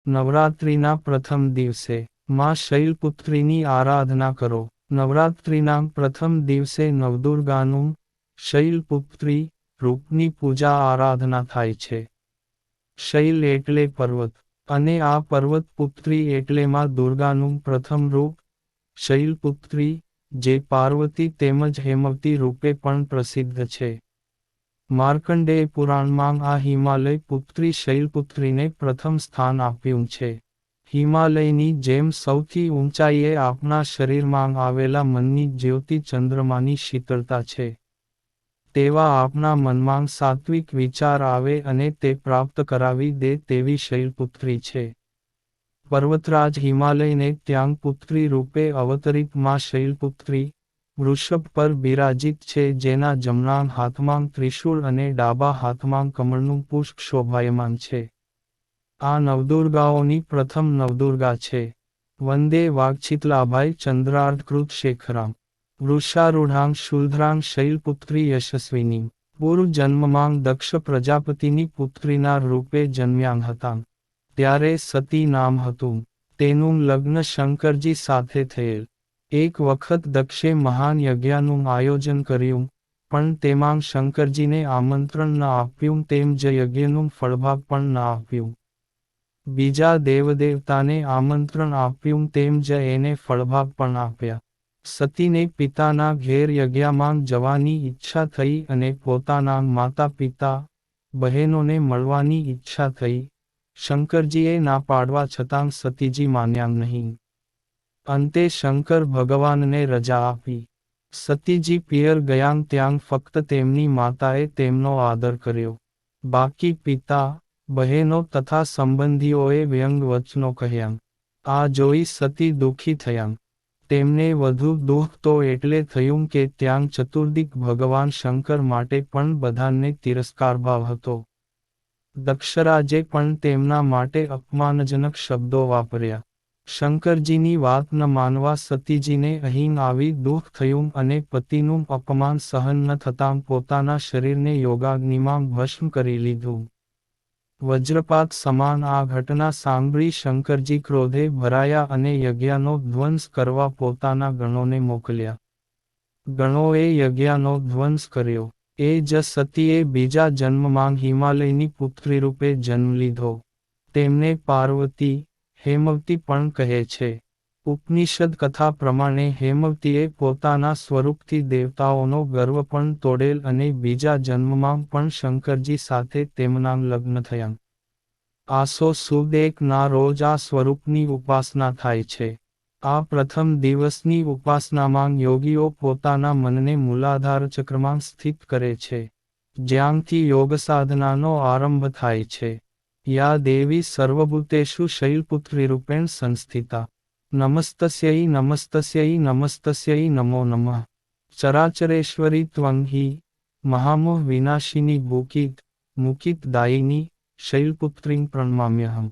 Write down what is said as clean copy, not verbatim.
નવરાત્રિના પ્રથમ દિવસે માં શૈલપુત્રીની આરાધના કરો. નવરાત્રિના પ્રથમ દિવસે નવદુર્ગાનું શૈલપુત્રી રૂપની પૂજા આરાધના થાય છે. શૈલ એટલે પર્વત, અને આ પર્વત પુત્રી એટલે માં દુર્ગાનું પ્રથમ રૂપ શૈલપુત્રી, જે પાર્વતી તેમજ હેમવતી રૂપે પણ પ્રસિદ્ધ છે. માર્કંડેય પુરાણમાં આ હિમાલય પુત્રી શૈલપુત્રીને પ્રથમ સ્થાન આપ્યું છે. હિમાલયની જેમ સૌથી ઊંચાઈએ આપણા શરીરમાં આવેલા મનની જ્યોતિ ચંદ્રમાની શીતળતા છે. તેવા આપણા મનમાં સાત્વિક વિચાર આવે અને તે પ્રાપ્ત કરાવી દે તેવી શૈલપુત્રી છે. પર્વતરાજ હિમાલયને ત્યાં પુત્રી રૂપે અવતરિત માં શૈલપુત્રી વૃષભ પર બિરાજિત છે, જેના જમણા હાથમાં ત્રિશૂળ અને ડાબા હાથમાં કમળનું પુષ્પ શોભાયમાન છે. આ નવદુર્ગાઓની પ્રથમ નવદુર્ગા છે. વંદે વાગચિતલાભાઈ ચંદ્રાર્ધકૃત શેખરામ વૃષારૂઢાં શૂલધરાં શૈલપુત્રી યશસ્વિની. પૂર્વ જન્મમાં દક્ષ પ્રજાપતિની પુત્રીના રૂપે જન્મ્યાં હતાં. ત્યારે સતી નામ હતું. તેનું લગ્ન શંકરજી સાથે થયેલ. એક વખત દક્ષે મહાન યજ્ઞનું આયોજન કર્યું, પણ તેમાં શંકરજીને આમંત્રણ ન આપ્યું તેમ જ યજ્ઞનું ફળભાગ પણ ન આપ્યું. બીજા દેવદેવતાને આમંત્રણ આપ્યું તેમ જ એને ફળભાગ પણ આપ્યા. સતીને પિતાના ઘેર યજ્ઞમાં જવાની ઈચ્છા થઈ અને પોતાના માતા પિતા, બહેનોને મળવાની ઈચ્છા થઈ. શંકરજીએ ના પાડવા છતાં સતીજી માન્યાં નહીં. અંતે શંકર ભગવાનને રજા આપી. સતીજી પિયર ગયાં ત્યાં ફક્ત તેમની માતાએ તેમનો આદર કર્યો. બાકી પિતા, બહેનો તથા સંબંધીઓએ વ્યંગ વચનો કહ્યાં. આ જોઈ સતી દુઃખી થયાં. તેમને વધુ દુઃખ તો એટલે થયું કે ત્યાં ચતુર્દિક ભગવાન શંકર માટે પણ બધાને તિરસ્કારભાવ હતો. દક્ષરાજે પણ તેમના માટે અપમાનજનક શબ્દો વાપર્યા. શંકરજીની વાત ન માનવા સતીજીને અહીં આવી દુઃખ થયું અને પતિનું અપમાન સહન ન થતાં પોતાના શરીરને યોગાગ્નિમાં ભસ્મ કરી લીધું. વજ્રપાત સમાન આ ઘટના સાંભળી શંકરજી ક્રોધે ભરાયા અને યજ્ઞનો ધ્વંસ કરવા પોતાના ગણોને મોકલ્યા. ગણોએ યજ્ઞનો ધ્વંસ કર્યો. એ જ સતીએ બીજા જન્મમાં હિમાલયની પુત્રી રૂપે જન્મ લીધો. તેમને પાર્વતી, હેમવતી પણ કહે છે. ઉપનિષદ કથા પ્રમાણે હેમવતીએ પોતાના સ્વરૂપથી દેવતાઓનો ગર્વ પણ તોડેલ અને બીજા જન્મમાં પણ શંકરજી સાથે તેમના લગ્ન થયાં. આસો સુદ 1 ના રોજ આ સ્વરૂપની ઉપાસના થાય છે. આ પ્રથમ દિવસની ઉપાસનામાં યોગીઓ પોતાના મનને મૂલાધાર ચક્રમાં સ્થિત કરે છે, જ્યાંથી યોગસાધનાનો આરંભ થાય છે. યા દેવી સર્વભૂતેષુ શૈલપુત્રીરૂપેણ સંસ્થિતા. નમસ્તસ્यै નમસ્તસ્यै નમસ્તસ્यै નમો નમઃ. ચરાચરેશ્વરી ત્વં હિ મહામોહ વિનાશિની ભૂકિત મુકિત દાયિની શૈલપુત્રીં પ્રણમામ્યહમ.